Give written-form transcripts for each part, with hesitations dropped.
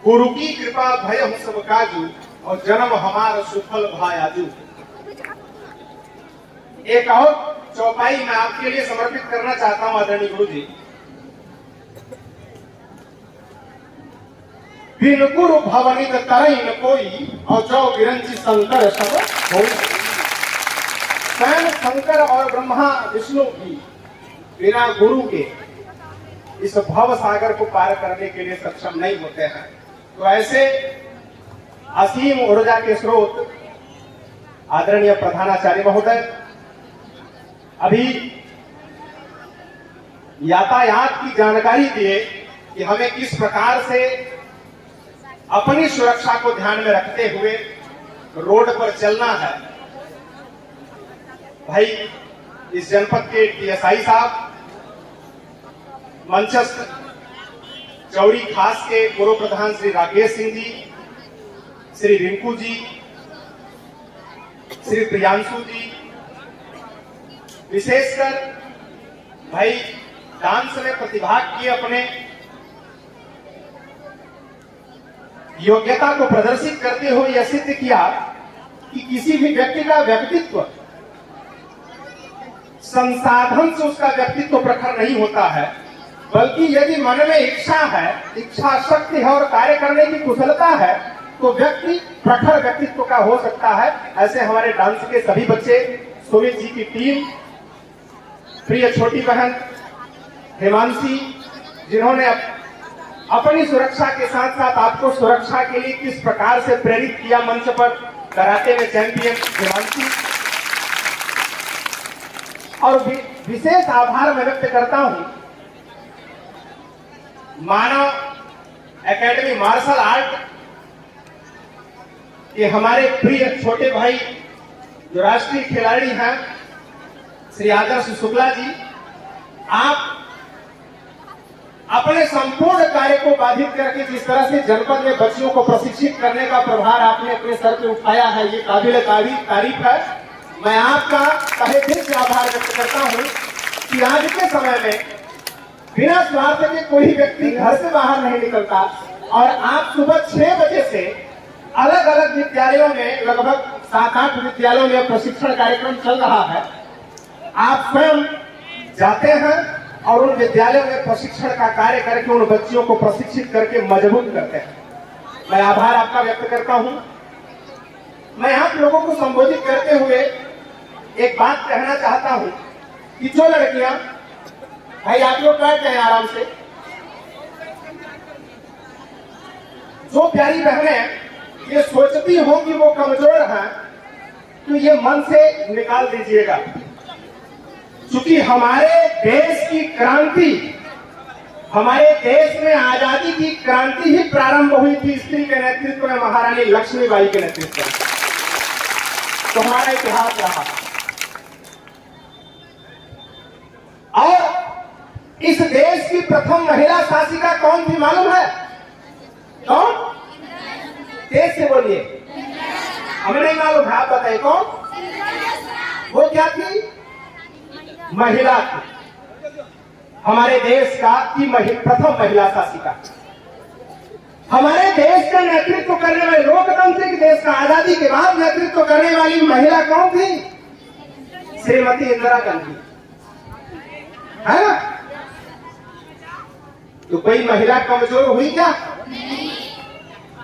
गुरु की कृपा भय हम सब काजू और जन्म हमारा सुफल भायाजू। एक और चौपाई मैं आपके लिए समर्पित करना चाहता हूं आदरणीय गुरु जी। बिन गुरु भवनित तरई न कोई और जो विरंची शंकर सब हो। स्वयं शंकर और ब्रह्मा विष्णु भी बिना गुरु के इस भव सागर को पार करने के लिए सक्षम नहीं होते हैं। तो ऐसे असीम ऊर्जा के स्रोत आदरणीय प्रधानाचार्य महोदय अभी यातायात की जानकारी दिए कि हमें किस प्रकार से अपनी सुरक्षा को ध्यान में रखते हुए रोड पर चलना है। भाई इस जनपद के टीएसआई साहब, मंचस्थ चौड़ी खास के पूर्व प्रधान श्री राकेश सिंह जी, श्री रिंकू जी, श्री प्रियांशु जी, विशेषकर भाई डांस में प्रतिभाग किए, अपने योग्यता को प्रदर्शित करते हुए यह सिद्ध किया कि किसी भी व्यक्ति का व्यक्तित्व संसाधन से उसका व्यक्तित्व प्रखर नहीं होता है, बल्कि यदि मन में इच्छा है, इच्छा शक्ति है और कार्य करने की कुशलता है तो व्यक्ति प्रखर व्यक्तित्व का हो सकता है। ऐसे हमारे डांस के सभी बच्चे, सुमित जी की टीम, प्रिय छोटी बहन हेमांशी, जिन्होंने अपनी सुरक्षा के साथ साथ आपको सुरक्षा के लिए किस प्रकार से प्रेरित किया। मंच पर कराटे में चैंपियन हेमांशी, और विशेष आभार मैं व्यक्त करता हूं मानव एकेडमी मार्शल आर्ट के हमारे प्रिय छोटे भाई जो राष्ट्रीय खिलाड़ी हैं श्री आदर्श शुक्ला जी। आप अपने संपूर्ण कार्य को बाधित करके जिस तरह से जनपद में बच्चियों को प्रशिक्षित करने का प्रभार आपने अपने सर पे उठाया है, ये काबिल तारीफ है। मैं आपका तहे दिल से आभार व्यक्त करता हूं कि आज के समय में बिना स्वार्थ के कोई व्यक्ति घर से बाहर नहीं निकलता और आप सुबह 6 बजे से अलग अलग विद्यालयों में, लगभग 7-8 विद्यालयों में प्रशिक्षण कार्यक्रम चल रहा है। आप स्वयं जाते हैं और उन विद्यालयों में प्रशिक्षण का कार्य करके उन बच्चियों को प्रशिक्षित करके मजबूत करते हैं। मैं आभार आपका व्यक्त करता हूं। मैं आप लोगों को संबोधित करते हुए एक बात कहना चाहता हूं कि जो लड़कियां, भाई आप लोग बैठ जाएं आराम से, जो प्यारी बहनें ये सोचती हो कि वो कमजोर हैं तो ये मन से निकाल दीजिएगा, क्योंकि हमारे देश की क्रांति, हमारे देश में आजादी की क्रांति ही प्रारंभ हुई थी स्त्री के नेतृत्व में, महारानी लक्ष्मीबाई के नेतृत्व में। तो हमारा इतिहास रहा। और इस देश की प्रथम महिला शासिका कौन थी मालूम है? कौन? तेज से बोलिए, हमें नहीं मालूम है, आप बताइए कौन? वो क्या थी? महिला थी। हमारे देश का प्रथम महिला शासिका। हमारे देश का नेतृत्व करने वाली, लोकतांत्रिक देश का आजादी के बाद नेतृत्व करने वाली महिला कौन थी? श्रीमती इंदिरा गांधी, है ना? तो कोई महिला कमजोर हुई क्या?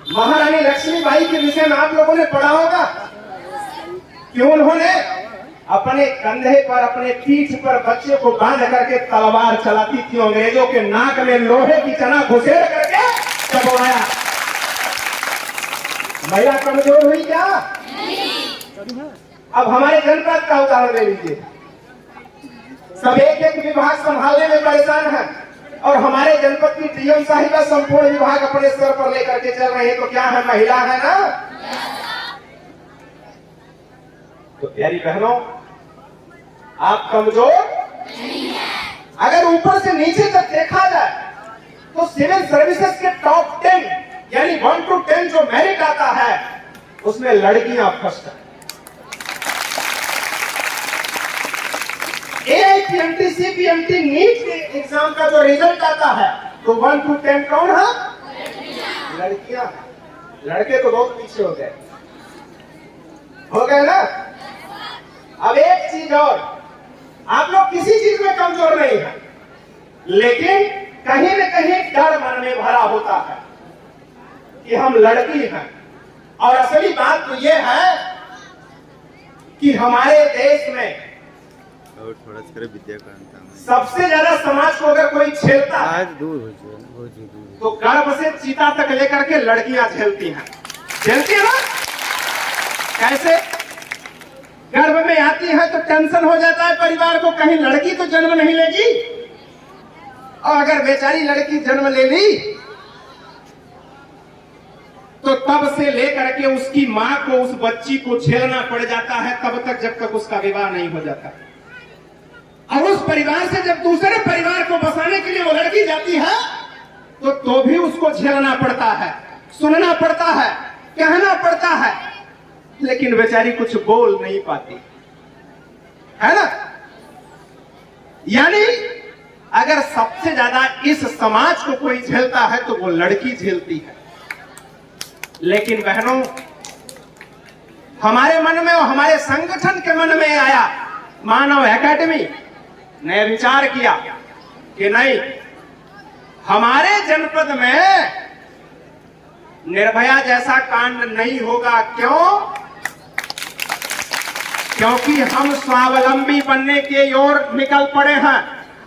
महारानी लक्ष्मीबाई के विषय में आप लोगों ने पढ़ा होगा कि उन्होंने अपने कंधे पर, अपने पीठ पर बच्चे को बांध करके तलवार चलाती थी, अंग्रेजों के नाक में लोहे की चना घुसेड़ करके चबवाया। महिला कमजोर हुई क्या? अब हमारे जनपद का उदाहरण ले लीजिए। सब एक विभाग संभालने में परेशान है और हमारे जनपद की डीएम साहिबा संपूर्ण विभाग अपने सर पर लेकर के चल रहे हैं, तो क्या है? महिला है ना? तो प्यारी बहनों, आप कमजोर नहीं है। अगर ऊपर से नीचे तक देखा जाए तो सिविल सर्विसेज के टॉप 10 यानी 1 to 10 जो मेरिट आता है उसमें लड़कियां फर्स्ट है। AIPMT, CPMT, नीट के एग्जाम का जो रिजल्ट आता है तो 1 to 10 कौन है? लड़कियां हैं, लड़के तो बहुत पीछे हो गए ना। अब एक चीज और, आप लोग किसी चीज में कमजोर नहीं है, लेकिन कहीं न कहीं डर मन में भरा होता है कि हम लड़की हैं। और असली बात तो यह है कि हमारे देश में सबसे ज्यादा समाज को अगर कोई झेलता है तो गर्भ से चीता तक लेकर के लड़कियां झेलती हैं ना। कैसे? गर्भ में आती है तो टेंशन हो जाता है परिवार को, कहीं लड़की तो जन्म नहीं लेगी। और अगर बेचारी लड़की जन्म ले ली तो तब से लेकर के उसकी मां को उस बच्ची को झेलना पड़ जाता है तब तक जब तक उसका विवाह नहीं हो जाता। और उस परिवार से जब दूसरे परिवार को बसाने के लिए वो लड़की जाती है तो भी उसको झेलना पड़ता है, सुनना पड़ता है, कहना पड़ता है, लेकिन बेचारी कुछ बोल नहीं पाती है ना। यानी अगर सबसे ज्यादा इस समाज को कोई झेलता है तो वो लड़की झेलती है। लेकिन बहनों, हमारे मन में और हमारे संगठन के मन में आया, मानव एकेडमी ने विचार किया कि नहीं, हमारे जनपद में निर्भया जैसा कांड नहीं होगा। क्यों? क्योंकि हम स्वावलंबी बनने की ओर निकल पड़े हैं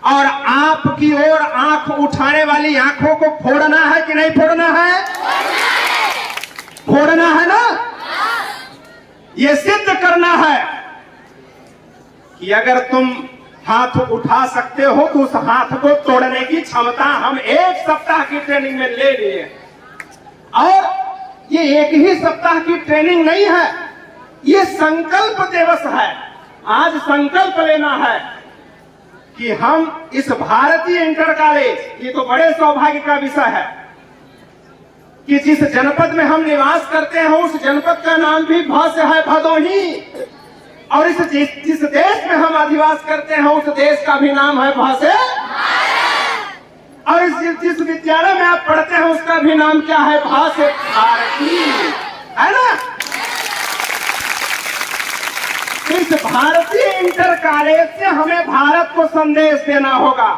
और आपकी ओर आंख उठाने वाली आंखों को फोड़ना है कि नहीं फोड़ना है? फोड़ना है ना। ये सिद्ध करना है कि अगर तुम हाथ उठा सकते हो तो उस हाथ को तोड़ने की क्षमता हम एक सप्ताह की ट्रेनिंग में ले लिए। और ये एक ही सप्ताह की ट्रेनिंग नहीं है, ये संकल्प दिवस है। आज संकल्प लेना है कि हम इस भारतीय इंटर कॉलेज, ये तो बड़े सौभाग्य का विषय है कि जिस जनपद में हम निवास करते हैं उस जनपद का नाम भी भ से है, भदोही। और जिस देश में हम अधिवास करते हैं उस देश का भी नाम है भ से। और जिस विद्यालय में आप पढ़ते हैं उसका भी नाम क्या है? भ से भारती, है ना। इस भारतीय इंटर कॉलेज से हमें भारत को संदेश देना होगा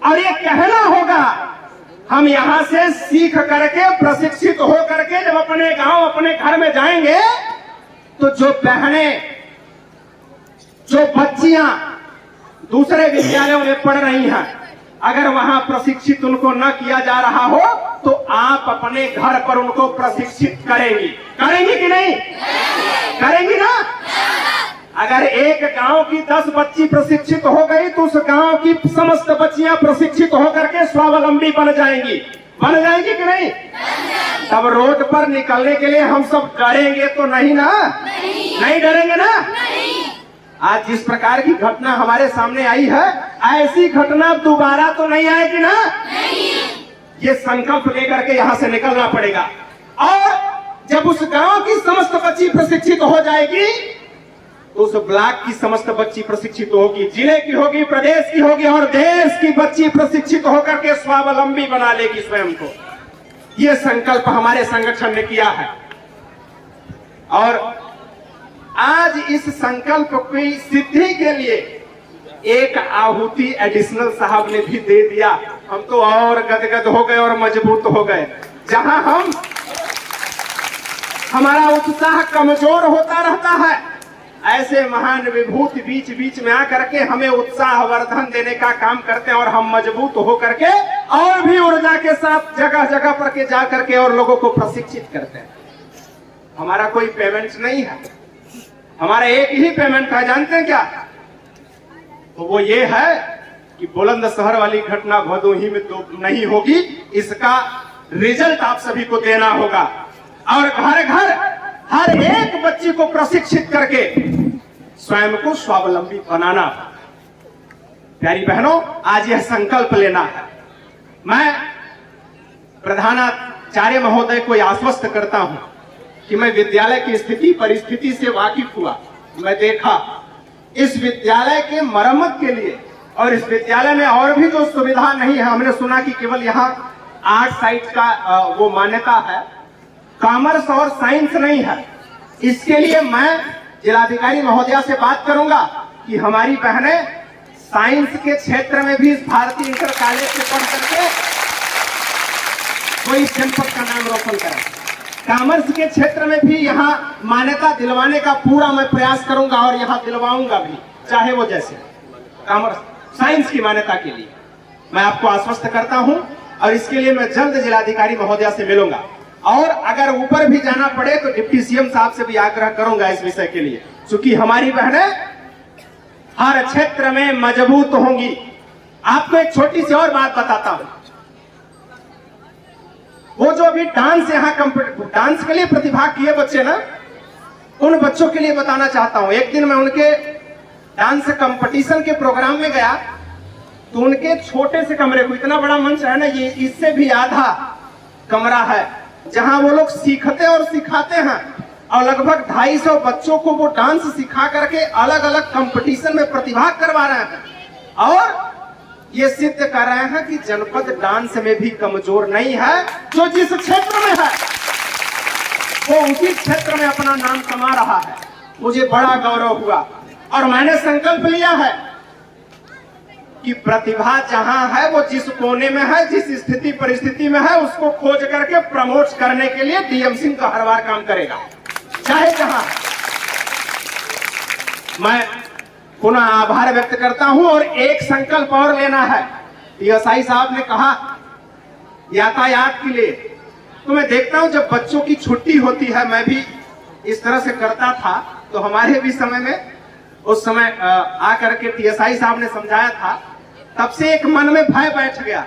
और ये कहना होगा, हम यहां से सीख करके प्रशिक्षित हो करके जब अपने गांव अपने घर में जाएंगे तो जो बहनें, जो बच्चियां दूसरे विद्यालयों में पढ़ रही हैं, अगर वहां प्रशिक्षित उनको न किया जा रहा हो तो आप अपने घर पर उनको प्रशिक्षित करेंगी कि नहीं? करेंगी ना। अगर एक गांव की 10 बच्ची प्रशिक्षित हो गई तो उस गांव की समस्त बच्चियां प्रशिक्षित होकर के स्वावलंबी बन जाएंगी कि नहीं? तब रोड पर निकलने के लिए हम सब डरेंगे तो नहीं ना? नहीं डरेंगे ना। आज जिस प्रकार की घटना हमारे सामने आई है, ऐसी घटना दोबारा तो नहीं आएगी ना। ये संकल्प लेकर के यहां से निकलना पड़ेगा। और जब उस गांव की समस्त बच्ची प्रशिक्षित हो जाएगी तो उस ब्लॉक की समस्त बच्ची प्रशिक्षित होगी, जिले की होगी, प्रदेश की होगी और देश की बच्ची प्रशिक्षित होकर के स्वावलंबी बना लेगी स्वयं को। ये संकल्प हमारे संगठन ने किया है और आज इस संकल्प की सिद्धि के लिए एक आहुति एडिशनल साहब ने भी दे दिया। हम तो और गदगद हो गए और मजबूत हो गए। जहां हमारा उत्साह कमजोर होता रहता है, ऐसे महान विभूति बीच बीच में आकर के हमें उत्साह वर्धन देने का काम करते हैं और हम मजबूत हो करके और भी ऊर्जा के साथ जगह जगह पर के जा करके और लोगों को प्रशिक्षित करते हैं। हमारा कोई पेमेंट नहीं है, हमारा एक ही पेमेंट है, जानते हैं क्या? तो वो ये है कि बुलंदशहर वाली घटना भदोही में तो नहीं होगी, इसका रिजल्ट आप सभी को देना होगा और घर घर हर एक बच्ची को प्रशिक्षित करके स्वयं को स्वावलंबी बनाना। प्यारी बहनों, आज यह संकल्प लेना है। मैं प्रधानाचार्य महोदय को आश्वस्त करता हूं कि मैं विद्यालय की स्थिति परिस्थिति से वाकिफ हुआ। मैं देखा इस विद्यालय के मरम्मत के लिए और इस विद्यालय में और भी जो सुविधा नहीं है, हमने सुना कि केवल यहाँ आर्ट साइड का वो मान्यता है, कॉमर्स और साइंस नहीं है। इसके लिए मैं जिलाधिकारी महोदया से बात करूंगा कि हमारी बहनें साइंस के क्षेत्र में भी इस भारतीय इंटर कॉलेज से पढ़ करके कोई जनपद का नाम रोशन करें। कॉमर्स के क्षेत्र में भी यहाँ मान्यता दिलवाने का पूरा मैं प्रयास करूंगा और यहाँ दिलवाऊंगा भी, चाहे वो जैसे कॉमर्स साइंस की मान्यता के लिए मैं आपको आश्वस्त करता हूं। और इसके लिए मैं जल्द जिलाधिकारी महोदया से मिलूंगा और अगर ऊपर भी जाना पड़े तो डिप्टी सीएम साहब से भी आग्रह करूंगा इस विषय के लिए, क्योंकि हमारी बहनें हर क्षेत्र में मजबूत होंगी। आपको एक छोटी सी और बात बताता हूं, वो जो अभी डांस यहाँ डांस के लिए प्रतिभाग किए बच्चे ना, उन बच्चों के लिए बताना चाहता हूं। एक दिन मैं उनके डांस कंपटीशन के प्रोग्राम में गया तो उनके छोटे से कमरे को, इतना बड़ा मंच है ना, ये इससे भी आधा कमरा है जहां वो लोग सीखते और सिखाते हैं और लगभग 250 बच्चों को वो डांस सिखा करके अलग अलग कंपटीशन में प्रतिभाग करवा रहे हैं और ये सिद्ध कर रहे हैं कि जनपद डांस में भी कमजोर नहीं है। जो जिस क्षेत्र में है वो उसी क्षेत्र में अपना नाम कमा रहा है। मुझे बड़ा गौरव हुआ और मैंने संकल्प लिया है कि प्रतिभा जहां है, वो जिस कोने में है, जिस स्थिति परिस्थिति में है, उसको खोज करके प्रमोट करने के लिए डीएम सिंह का हर बार काम करेगा, चाहे जहां। मैं पुनः आभार व्यक्त करता हूं और एक संकल्प और लेना है। पीएसआई साहब ने कहा यातायात के लिए, तो मैं देखता हूं जब बच्चों की छुट्टी होती है, मैं भी इस तरह से करता था, तो हमारे भी समय में उस समय आकर के टीएसआई साहब ने समझाया था, तब से एक मन में भय बैठ गया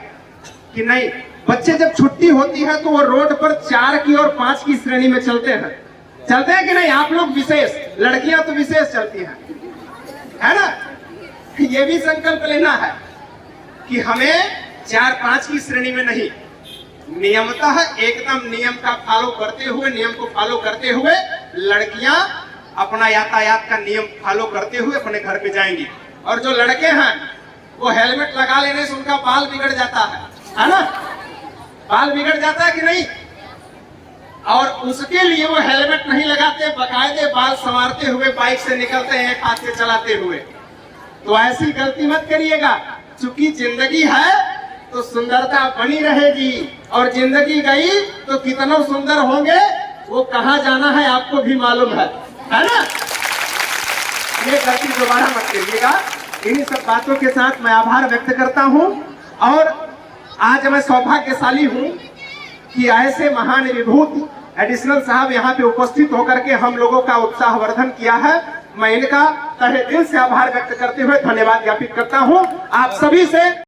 कि नहीं, बच्चे जब छुट्टी होती है तो वो रोड पर 4 की और 5 की श्रेणी में चलते हैं कि नहीं? आप लोग विशेष, लड़कियां तो विशेष चलती हैं, है ना? ये भी संकल्प लेना है कि हमें 4-5 की श्रेणी में नहीं, नियमतः एकदम नियम का फॉलो करते हुए, नियम को फॉलो करते हुए लड़कियां अपना यातायात का नियम फॉलो करते हुए अपने घर पे जाएंगी। और जो लड़के हैं वो हेलमेट लगा लेने से उनका बाल बिगड़ जाता है ना? बाल बिगड़ जाता है कि नहीं? और उसके लिए वो हेलमेट नहीं लगाते, बकायदे बाल संवारते हुए बाइक से निकलते हैं, एक हाथ से चलाते हुए। तो ऐसी गलती मत करिएगा, क्योंकि जिंदगी है तो सुंदरता बनी रहेगी और जिंदगी गई तो कितना सुंदर होंगे वो कहाँ जाना है आपको भी मालूम है ना? ये गलती दोबारा मत करिएगा। इन्हीं सब बातों के साथ मैं आभार व्यक्त करता हूं और आज मैं सौभाग्यशाली हूं कि ऐसे महान विभूति एडिशनल साहब यहाँ पे उपस्थित होकर के हम लोगों का उत्साहवर्धन किया है। मैं इनका तहे दिल से आभार व्यक्त करते हुए धन्यवाद ज्ञापित करता हूं। आप सभी से